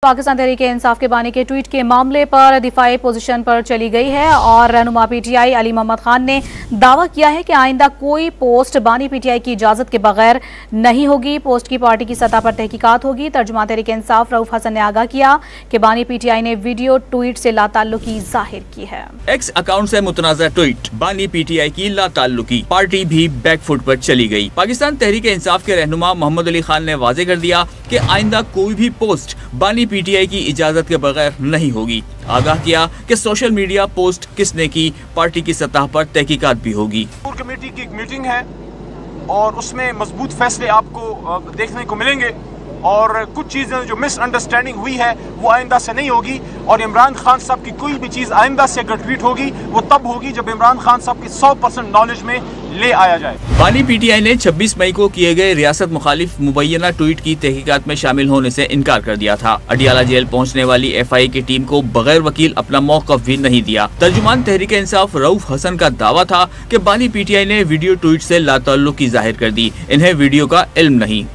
पाकिस्तान तहरीक-ए-इंसाफ के बानी के ट्वीट के मामले पर दिफाई पोजीशन पर चली गई है और रहनुमा पीटीआई अली मोहम्मद खान ने दावा किया है कि आइंदा कोई पोस्ट बानी पीटीआई की इजाजत के बगैर नहीं होगी। पोस्ट की पार्टी की सतह पर तहकीकात होगी। तर्जुमान तहरीक-ए-इंसाफ रऊफ हसन ने आगाह किया कि बानी पीटीआई ने वीडियो ट्वीट से लाताल्लुकी जाहिर की है। एक्स अकाउंट से मुतनाज़ा ट्वीट, बानी पीटीआई की लाताल्लुकी, पार्टी भी बैकफुट पर चली गई। पाकिस्तान तहरीक-ए-इंसाफ के रहनुमा मोहम्मद अली खान ने वाज़ेह कर दिया कि आइंदा कोई भी पोस्ट बानी पीटीआई की इजाजत के बगैर नहीं होगी। आगाह किया कि सोशल मीडिया पोस्ट किसने की, पार्टी की सतह पर तहकीकात भी होगी। कमेटी की एक मीटिंग है और उसमें मजबूत फैसले आपको देखने को मिलेंगे और कुछ चीजें जो मिसअंडरस्टैंडिंग हुई है वो आइंदा से नहीं होगी। और इमरान खान साहब की कोई भी चीज आइंदा से अगर ट्वीट होगी वो तब होगी जब इमरान खान साहब की 100% नॉलेज में ले आया जाए। बानी पीटीआई ने 26 मई को किए गए रियासत मुखालिफ मुबैना ट्वीट की तहकीकात में शामिल होने से इनकार कर दिया था। अडियाला जेल पहुंचने वाली एफआई की टीम को बगैर वकील अपना मौक़िफ़ भी नहीं दिया। तर्जुमान तहरीक-ए-इंसाफ रऊफ हसन का दावा था कि बानी पीटीआई ने वीडियो ट्वीट से लाताल्लुकी जाहिर कर दी, इन्हें वीडियो का इल्म नहीं।